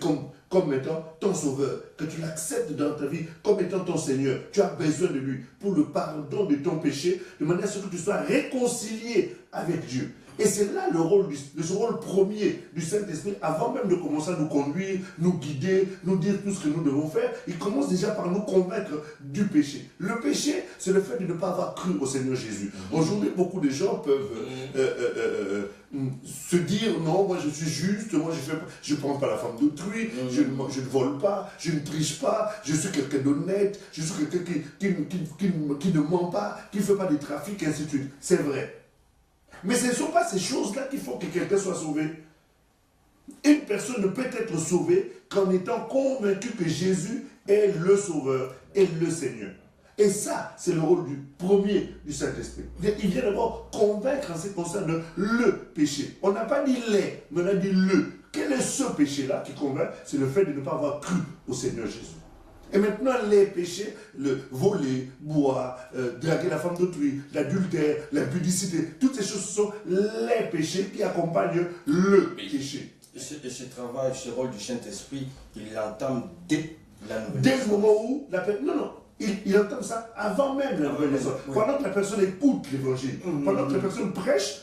comme étant ton sauveur, que tu l'acceptes dans ta vie comme étant ton Seigneur. Tu as besoin de lui pour le pardon de ton péché, de manière à ce que tu sois réconcilié avec Dieu. Et c'est là le rôle premier du Saint-Esprit, avant même de commencer à nous conduire, nous guider, nous dire tout ce que nous devons faire. Il commence déjà par nous convaincre du péché. Le péché, c'est le fait de ne pas avoir cru au Seigneur Jésus. Aujourd'hui, beaucoup de gens peuvent se dire, non, moi je suis juste, moi je ne prends pas la femme d'autrui, je ne vole pas, je ne triche pas, je suis quelqu'un d'honnête, je suis quelqu'un qui ne ment pas, qui ne fait pas de trafic, et ainsi de suite. C'est vrai. Mais ce ne sont pas ces choses-là qui font que quelqu'un soit sauvé. Une personne ne peut être sauvée qu'en étant convaincu que Jésus est le Sauveur et le Seigneur. Et ça, c'est le rôle premier du Saint-Esprit. Il vient d'abord convaincre en ce qui concerne le péché. On n'a pas dit les, mais on a dit le. Quel est ce péché-là qui convainc? C'est le fait de ne pas avoir cru au Seigneur Jésus. Et maintenant, les péchés, le voler, boire, draguer la femme d'autrui, l'adultère, l'impudicité, toutes ces choses sont les péchés qui accompagnent le péché. Et ce travail, ce rôle du Saint-Esprit, il l'entame dès la nouvelle naissance. Dès le moment où la personne... Non, il entame ça avant même la nouvelle naissance. Oui. Pendant que la personne écoute l'évangile, pendant que la personne prêche,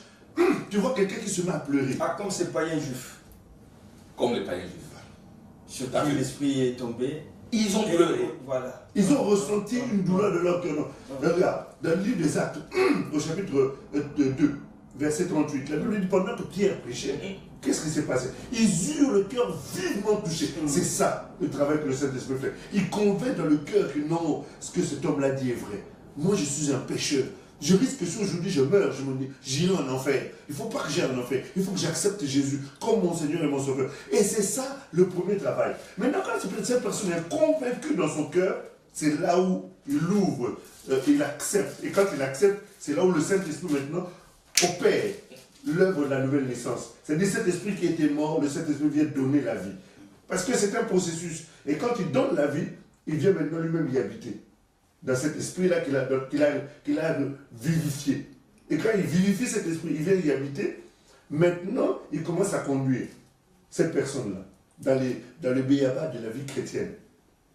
tu vois quelqu'un qui se met à pleurer. Ah, comme ces païens juifs. Comme les païens juifs. Sur qui l'Esprit est tombé. Ils ont pleuré. Voilà. Ils ont ressenti une douleur de leur cœur. Regarde, dans le livre des Actes, au chapitre 2, verset 38, la Bible dit pendant que Pierre prêchait, qu'est-ce qui s'est passé? Ils eurent le cœur vivement touché. C'est ça le travail que le Saint-Esprit fait. Il convainc dans le cœur que non, ce que cet homme-là dit est vrai. Moi, je suis un pécheur. Je risque que si aujourd'hui je meurs, je me dis, j'irai en enfer. Il ne faut pas que j'aille en enfer. Il faut que j'accepte Jésus comme mon Seigneur et mon Sauveur. Et c'est ça le premier travail. Maintenant, quand cette personne est convaincue dans son cœur, c'est là où il ouvre, il accepte. Et quand il accepte, c'est là où le Saint-Esprit maintenant opère l'œuvre de la nouvelle naissance. C'est-à-dire cet esprit qui était mort, le Saint-Esprit vient donner la vie. Parce que c'est un processus. Et quand il donne la vie, il vient maintenant lui-même y habiter. Dans cet esprit-là qu'il a vivifié. Et quand il vivifie cet esprit, il vient y habiter, maintenant, il commence à conduire cette personne-là dans les béabas de la vie chrétienne.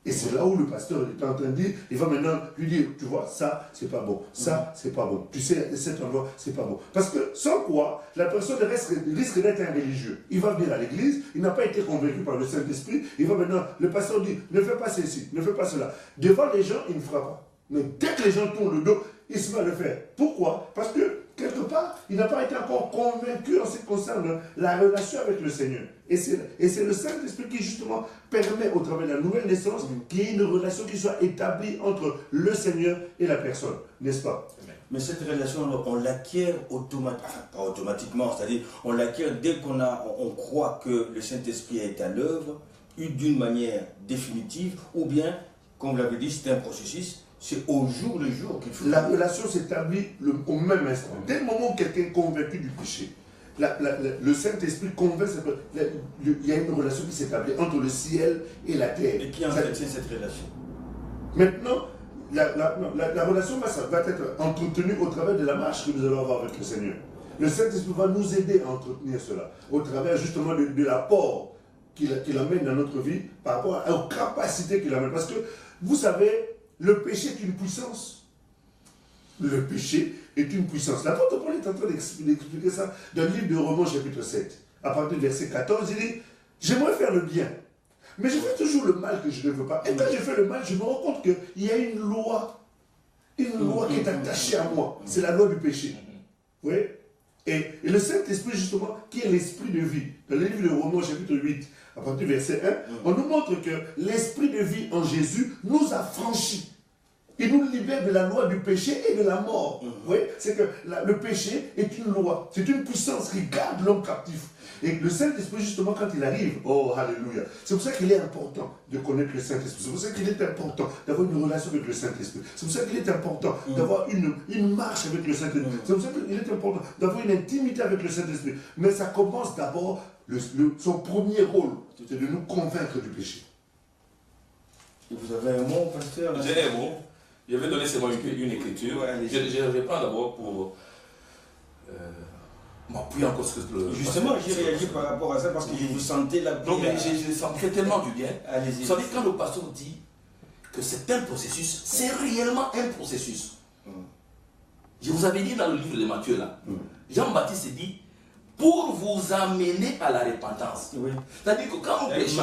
Et c'est là où le pasteur est en train de dire, il va maintenant lui dire, tu vois, ça, c'est pas bon, ça, c'est pas bon. Tu sais, cet endroit, c'est pas bon. Parce que sans quoi, la personne risque d'être un religieux. Il va venir à l'église, il n'a pas été convaincu par le Saint-Esprit, il va maintenant, le pasteur dit, ne fais pas ceci, ne fais pas cela. Devant les gens, il ne fera pas. Mais dès que les gens tournent le dos, il se met à le faire. Pourquoi? Parce que, quelque part, il n'a pas été encore convaincu en ce qui concerne la relation avec le Seigneur. Et c'est le Saint-Esprit qui, justement, permet, au travers de la nouvelle naissance, qu'il y ait une relation qui soit établie entre le Seigneur et la personne. N'est-ce pas? Mais cette relation, on l'acquiert pas automatiquement, c'est-à-dire on l'acquiert dès on croit que le Saint-Esprit est à l'œuvre, d'une manière définitive, ou bien, comme vous l'avez dit, c'est un processus. C'est au jour le jour qu'il faut. La relation s'établit au même instant. Dès le moment où quelqu'un est convaincu du péché, le Saint-Esprit convainc, il y a une relation qui s'établit entre le ciel et la terre. Et qui entretient cette relation? Maintenant, la relation va être entretenue au travers de la marche que nous allons avoir avec le Seigneur. Le Saint-Esprit va nous aider à entretenir cela, au travers justement de l'apport qu'il amène dans notre vie, par rapport aux capacités qu'il amène. Parce que, vous savez, le péché est une puissance. Le péché est une puissance. L'apôtre Paul est en train d'expliquer ça dans le livre de Romains chapitre 7. À partir du verset 14, il dit, j'aimerais faire le bien, mais je fais toujours le mal que je ne veux pas. Et quand je fais le mal, je me rends compte qu'il y a une loi qui est attachée à moi. C'est la loi du péché. Oui. Et le Saint-Esprit, justement, qui est l'esprit de vie. Dans le livre de Romains chapitre 8, à partir du verset 1, on nous montre que l'esprit de vie en Jésus nous a franchis. Il nous libère de la loi du péché et de la mort. Vous voyez, c'est que le péché est une loi. C'est une puissance qui garde l'homme captif. Et le Saint-Esprit, justement, quand il arrive, oh, alléluia. C'est pour ça qu'il est important de connaître le Saint-Esprit. C'est pour ça qu'il est important d'avoir une relation avec le Saint-Esprit. C'est pour ça qu'il est important d'avoir une marche avec le Saint-Esprit. C'est pour ça qu'il est important d'avoir une intimité avec le Saint-Esprit. Mais ça commence d'abord, son premier rôle, c'est de nous convaincre du péché. Et vous avez un mot, pasteur? J'ai un mot. Je vais donner seulement une écriture. Ouais, je vais prendre d'abord pour m'appuyer encore sur le... Justement, j'ai réagi par rapport à ça parce que je vous sentais la prière. Non, mais ça me fait tellement du bien. Allez-y. Vous savez, quand le pasteur dit que c'est un processus, c'est réellement un processus. Je vous avais dit dans le livre de Matthieu, là, Jean-Baptiste dit, pour vous amener à la repentance. Oui. C'est-à-dire que quand nous prêchons,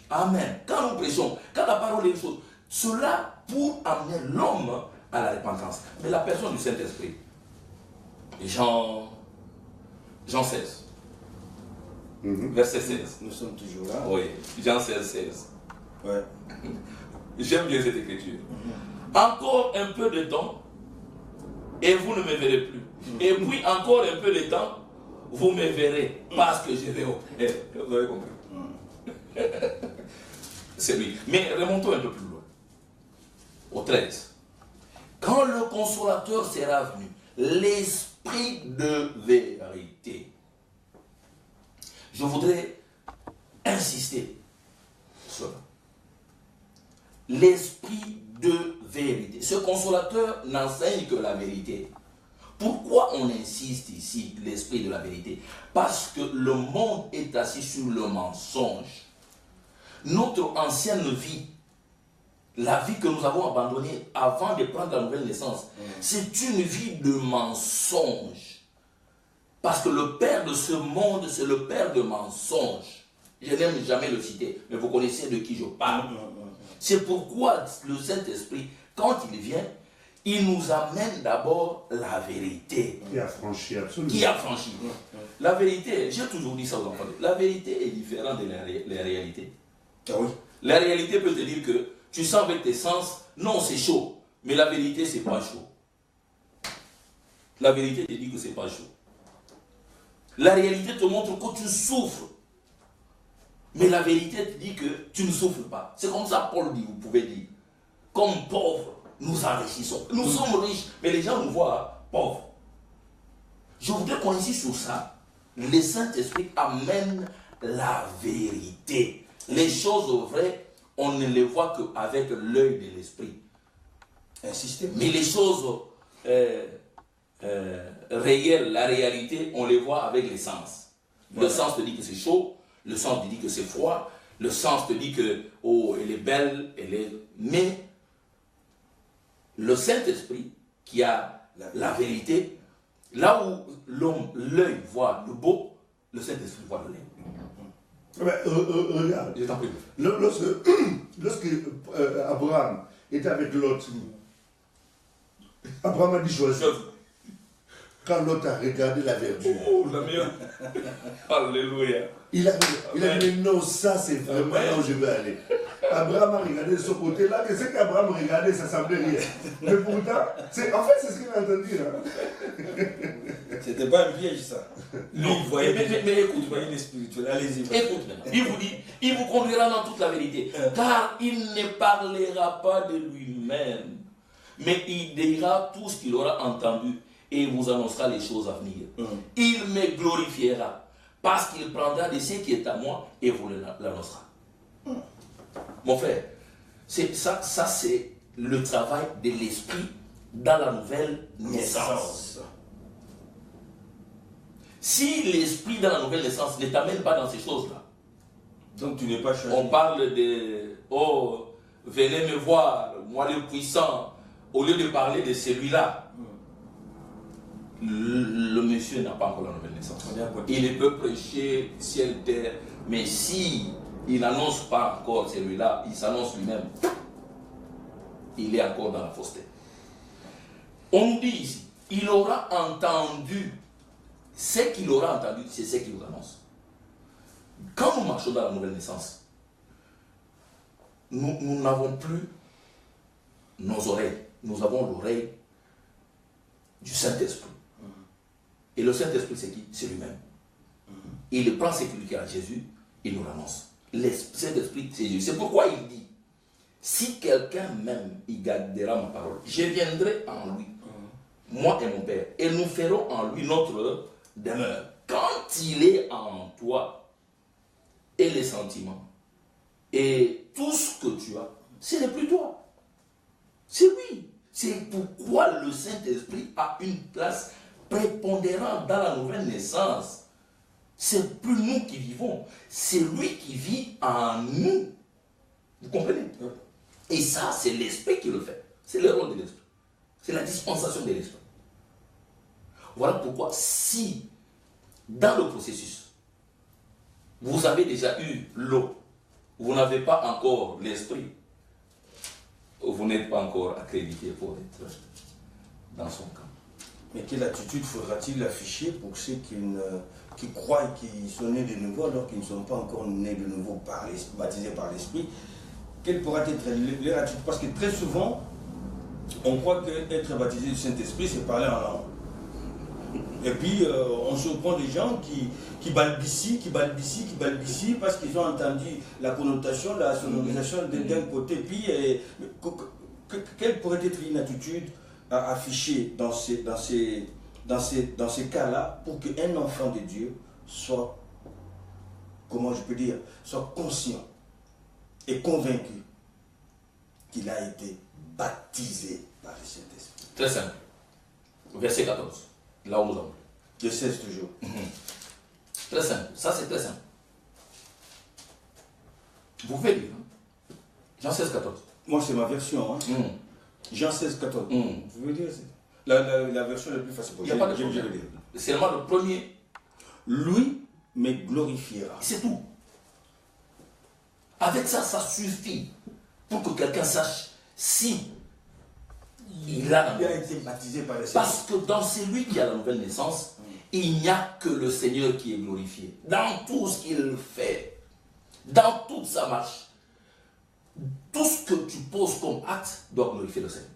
amen, quand nous prêchons, quand la parole est une chose, cela pour amener l'homme à la repentance. Mais la personne du Saint-Esprit, Jean 16, verset 16. Nous sommes toujours là. Oui, Jean 16, 16. Ouais. J'aime bien cette écriture. Encore un peu de temps, et vous ne me verrez plus. Et puis encore un peu de temps, vous me verrez, parce que je vais au Père. Vous avez compris? C'est lui. Mais remontons un peu plus loin. Au 13. Quand le consolateur sera venu, l'esprit de vérité. Je voudrais insister sur cela. L'esprit de vérité. Ce consolateur n'enseigne que la vérité. Pourquoi on insiste ici, l'esprit de la vérité? Parce que le monde est assis sur le mensonge. Notre ancienne vie, la vie que nous avons abandonnée avant de prendre la nouvelle naissance, c'est une vie de mensonge. Parce que le père de ce monde, c'est le père de mensonge. Je n'aime jamais le citer, mais vous connaissez de qui je parle. C'est pourquoi le Saint-Esprit, quand il vient, il nous amène d'abord la vérité. Qui a franchi, absolument. Qui a franchi. La vérité, j'ai toujours dit ça aux enfants, la vérité est différente de la réalité. Ah oui. La réalité peut te dire que tu sens avec tes sens, non c'est chaud, mais la vérité c'est pas chaud. La vérité te dit que c'est pas chaud. La réalité te montre que tu souffres, mais la vérité te dit que tu ne souffres pas. C'est comme ça Paul dit, vous pouvez dire, comme pauvres, nous enrichissons. Nous sommes riches, mais les gens nous voient pauvres. Je voudrais qu'on insiste sur ça. Le Saint-Esprit amène la vérité. Les choses vraies, on ne les voit qu'avec l'œil de l'esprit. Mais les choses réelles, la réalité, on les voit avec les sens. Le sens te dit que c'est chaud, le sens te dit que c'est froid, Le sens te dit que, oh, elle est belle, elle est... Mais le Saint-Esprit, qui a la vérité, là où l'œil voit le beau, le Saint-Esprit voit le laid. Regarde, Je t'en prie. Lorsque Abraham était avec Lot, Abraham a dit choisis. Quand Lot a regardé la verdure, Oh, la meilleure. Alléluia. il a dit non, ça c'est vraiment là où je veux aller. Abraham a regardé de son côté, là, et ce qu'Abraham regardait, ça semblait rien. Mais pourtant, en fait, c'est ce qu'il a entendu. C'était pas un piège, ça. Lui, il voyait. Mais écoute, il voyait les spirituels. Allez-y. Écoute maintenant, il vous dit, il vous conduira dans toute la vérité, car il ne parlera pas de lui-même, mais il dira tout ce qu'il aura entendu et il vous annoncera les choses à venir. Il me glorifiera, parce qu'il prendra de ce qui est à moi et vous l'annoncera. Mon frère, ça c'est le travail de l'esprit dans la nouvelle naissance. Si l'esprit dans la nouvelle naissance ne t'amène pas dans ces choses-là, donc tu n'es pas choisi. On parle de oh, venez me voir, moi le puissant, au lieu de parler de celui-là. Le monsieur n'a pas encore la nouvelle naissance. Il peut prêcher ciel, terre, mais si il n'annonce pas encore celui-là, il s'annonce lui-même. Il est encore dans la fausseté. On dit ici, il aura entendu. Ce qu'il aura entendu, c'est ce qu'il nous annonce. Quand nous marchons dans la nouvelle naissance, nous n'avons plus nos oreilles. Nous avons l'oreille du Saint-Esprit. Et le Saint-Esprit, c'est qui? C'est lui-même. Il prend ce qu'il dit à Jésus, il nous l'annonce. Le Saint-Esprit, c'est Jésus. C'est pourquoi il dit, si quelqu'un m'aime, il gardera ma parole. Je viendrai en lui, moi et mon Père, et nous ferons en lui notre demeure. Quand il est en toi, et les sentiments, et tout ce que tu as, ce n'est plus toi. C'est lui. C'est pourquoi le Saint-Esprit a une place prépondérante dans la nouvelle naissance. C'est plus nous qui vivons, c'est lui qui vit en nous. Vous comprenez? Et ça, c'est l'Esprit qui le fait. C'est le rôle de l'Esprit. C'est la dispensation de l'Esprit. Voilà pourquoi, si dans le processus, vous avez déjà eu l'eau, vous n'avez pas encore l'Esprit, vous n'êtes pas encore accrédité pour être dans son camp. Mais quelle attitude faudra-t-il afficher pour ceux qui croient qu'ils sont nés de nouveau alors qu'ils ne sont pas encore nés de nouveau, baptisés par l'Esprit? Quelle pourra être leur attitude? Parce que très souvent, on croit qu'être baptisé du Saint-Esprit, c'est parler en langue. Et puis, on surprend des gens qui balbutient parce qu'ils ont entendu la connotation, la sonorisation d'un côté. Puis, quelle pourrait être une attitude à afficher dans ces cas-là pour qu'un enfant de Dieu soit, comment je peux dire, soit conscient et convaincu qu'il a été baptisé par le Saint-Esprit? Très simple. Verset 14. Là où nous sommes. De 16 toujours. Très simple. Ça, c'est très simple. Vous pouvez lire. Jean 16, 14. Moi, c'est ma version. Hein. Jean 16, 14. Vous pouvez dire la version la plus facile. Il n'y a pas de problème. C'est seulement le premier. Lui me glorifiera. C'est tout. Avec ça, ça suffit pour que quelqu'un sache si il a été baptisé par le Seigneur. Parce que dans celui qui a la nouvelle naissance, il n'y a que le Seigneur qui est glorifié. Dans tout ce qu'il fait, dans toute sa marche, tout ce que tu poses comme acte doit glorifier le Seigneur.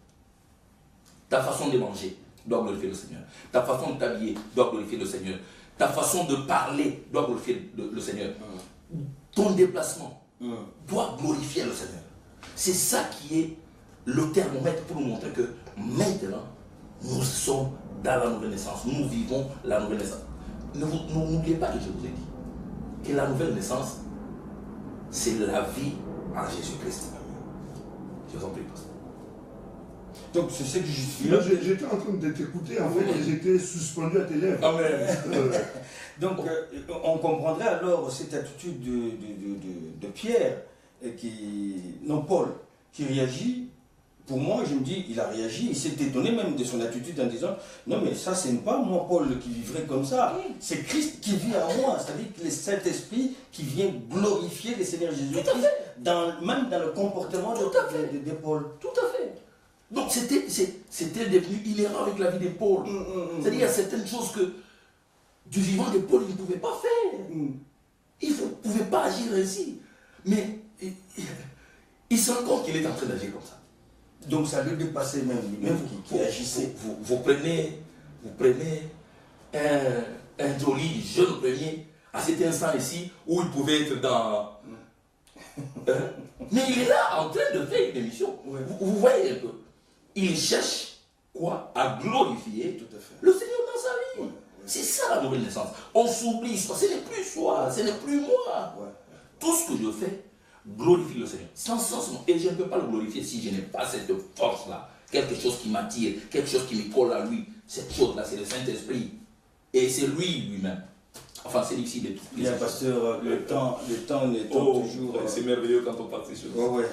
Ta façon de manger doit glorifier le Seigneur. Ta façon de t'habiller doit glorifier le Seigneur. Ta façon de parler doit glorifier le Seigneur. Ton déplacement doit glorifier le Seigneur. C'est ça qui est le thermomètre pour nous montrer que maintenant, nous sommes dans la nouvelle naissance. Nous vivons la nouvelle naissance. N'oubliez pas que je vous ai dit que la nouvelle naissance, c'est la vie en Jésus-Christ. Je vous en prie, pasteur. Donc c'est ce que je suis. Moi, j'étais en train de t'écouter, en fait, et j'étais suspendu à tes lèvres. Amen. Donc on comprendrait alors cette attitude de Pierre, non Paul, qui réagit. Pour moi, je me dis, il a réagi, il s'est étonné même de son attitude en disant, non mais ça c'est pas moi Paul qui vivrait comme ça, c'est Christ qui vit en moi, c'est-à-dire que le Saint-Esprit qui vient glorifier le Seigneur Jésus-Christ, même dans le comportement de Paul. Tout à fait. Donc c'était devenu inhérent avec la vie de Paul. C'est-à-dire qu'il y a certaines choses que du vivant de Paul, il ne pouvait pas faire. Il ne pouvait pas agir ainsi. Mais il se rend compte qu'il est en train d'agir comme ça. Donc ça le dépassait même lui-même qui agissait. Vous prenez un joli jeune premier à cet instant ici où il pouvait être dans... mais il est là en train de faire une émission. Ouais. Vous voyez un peu. Il cherche quoi? À glorifier Tout à fait. le Seigneur dans sa vie. Ouais. C'est ça la nouvelle naissance. On s'oublie, ce n'est plus soi, ce n'est plus moi. Ouais. Tout ce que je fais glorifie le Seigneur. Sans sens, et je ne peux pas le glorifier si je n'ai pas cette force-là. Quelque chose qui m'attire, quelque chose qui me colle à lui. Cette chose-là, c'est le Saint-Esprit. Et c'est lui-même. Enfin, c'est difficile de tout. Bien, pasteur, le temps n'étant toujours... c'est merveilleux quand on parle de ces choses. Ouais.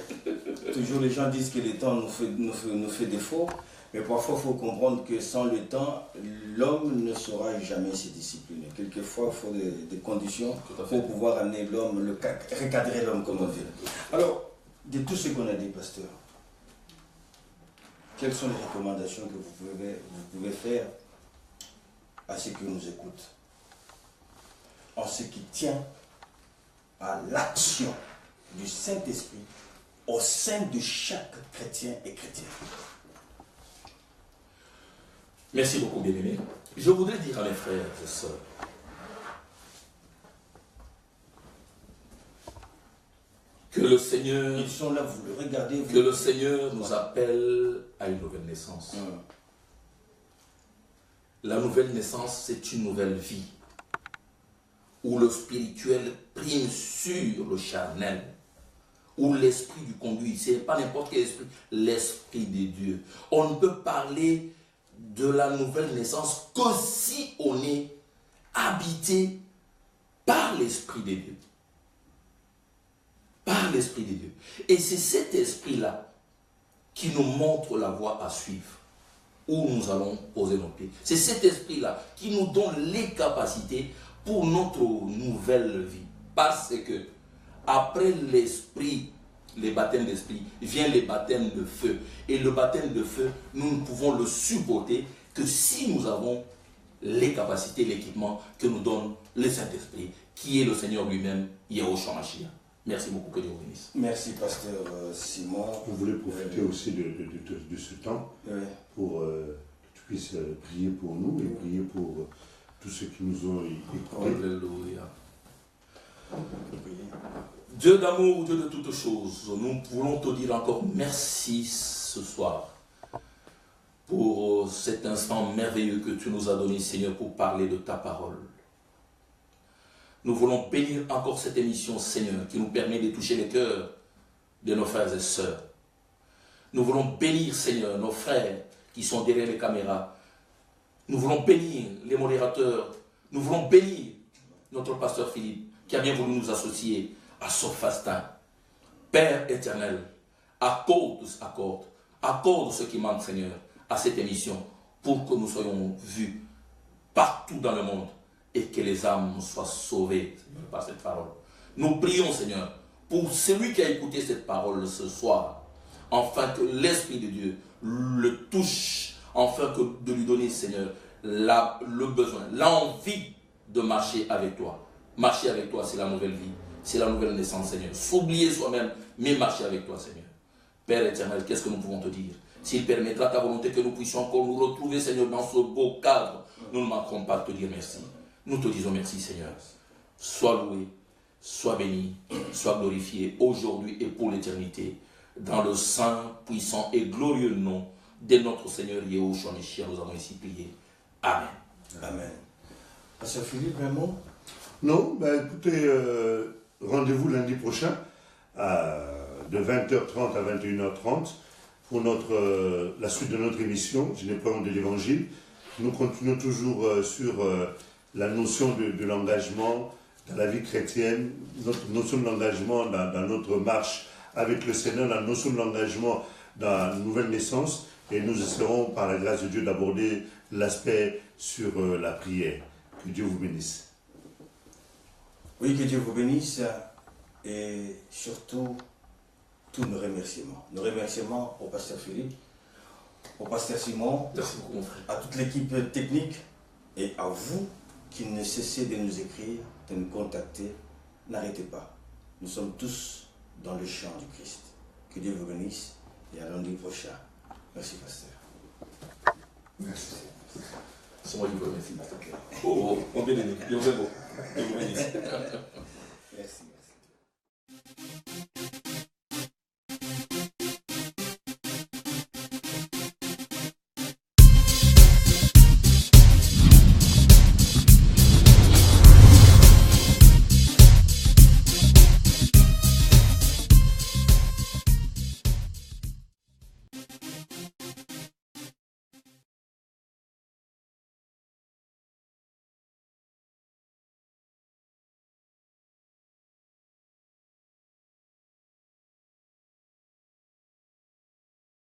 Toujours les gens disent que le temps nous fait défaut. Mais parfois, il faut comprendre que sans le temps, l'homme ne saura jamais se discipliner. Quelquefois, il faut des conditions pour pouvoir amener l'homme, recadrer l'homme, comme on dit. Alors, de tout ce qu'on a dit, pasteur, quelles sont les recommandations que vous pouvez faire à ceux qui nous écoutent en ce qui tient à l'action du Saint-Esprit au sein de chaque chrétien et chrétienne? Merci beaucoup, bien-aimé. Je voudrais dire à mes frères et sœurs que le Seigneur, ils sont là, vous le regardez, que le Seigneur nous appelle à une nouvelle naissance. La nouvelle naissance, c'est une nouvelle vie où le spirituel prime sur le charnel, où l'esprit du conduit, c'est pas n'importe quel esprit, l'esprit de Dieu. On ne peut parler de la nouvelle naissance que si on est habité par l'esprit de Dieu. Par l'esprit de Dieu. Et c'est cet esprit-là qui nous montre la voie à suivre, où nous allons poser nos pieds. C'est cet esprit-là qui nous donne les capacités pour notre nouvelle vie. Parce que après l'esprit, les baptêmes d'esprit, vient les baptêmes de feu. Et le baptême de feu, nous ne pouvons le supporter que si nous avons les capacités, l'équipement que nous donne le Saint-Esprit, qui est le Seigneur lui-même, Yahushua Mashiach. Merci beaucoup, que Dieu vous bénisse. Merci, pasteur Simon. On voulait profiter aussi de ce temps pour que tu puisses prier pour nous et prier pour tous ceux qui nous ont écoutés. Alléluia. Dieu d'amour, Dieu de toutes choses, nous voulons te dire encore merci ce soir pour cet instant merveilleux que tu nous as donné, Seigneur, pour parler de ta parole. Nous voulons bénir encore cette émission, Seigneur, qui nous permet de toucher les cœurs de nos frères et sœurs. Nous voulons bénir, Seigneur, nos frères qui sont derrière les caméras. Nous voulons bénir les modérateurs. Nous voulons bénir notre pasteur Philippe, qui a bien voulu nous associer à ce fastin. Père éternel, accorde ce qui manque, Seigneur, à cette émission, pour que nous soyons vus partout dans le monde et que les âmes soient sauvées, Seigneur, par cette parole. Nous prions, Seigneur, pour celui qui a écouté cette parole ce soir, afin que l'Esprit de Dieu le touche, afin que de lui donner, Seigneur, le besoin, l'envie de marcher avec toi. Marcher avec toi, c'est la nouvelle vie, c'est la nouvelle naissance, Seigneur. S'oublier soi-même, mais marcher avec toi, Seigneur. Père éternel, qu'est-ce que nous pouvons te dire? S'il permettra ta volonté que nous puissions encore nous retrouver, Seigneur, dans ce beau cadre, nous ne manquerons pas de te dire merci. Nous te disons merci, Seigneur. Sois loué, sois béni, sois glorifié aujourd'hui et pour l'éternité, dans le saint, puissant et glorieux nom de notre Seigneur Yahushua Mashiach, nous avons ici prié. Amen. Amen. Pasteur Philippe, un mot? Non, écoutez, rendez-vous lundi prochain de 20h30 à 21h30 pour la suite de notre émission, Gynécologue de l'Évangile. Nous continuons toujours sur la notion de l'engagement dans la vie chrétienne, notre notion de l'engagement dans notre marche avec le Seigneur, la notion de l'engagement dans la nouvelle naissance. Et nous essaierons, par la grâce de Dieu, d'aborder l'aspect sur la prière. Que Dieu vous bénisse. Oui, que Dieu vous bénisse. Et surtout, tous nos remerciements. Nos remerciements au pasteur Philippe, au pasteur Simon, merci beaucoup, mon frère, à toute l'équipe technique et à vous qui ne cessez de nous écrire, de nous contacter. N'arrêtez pas. Nous sommes tous dans le champ du Christ. Que Dieu vous bénisse et à lundi prochain. Merci, pasteur. Merci. C'est moi qui vous remercie. Oh, mon bien-aimé, Dieu vous bénisse. Merci.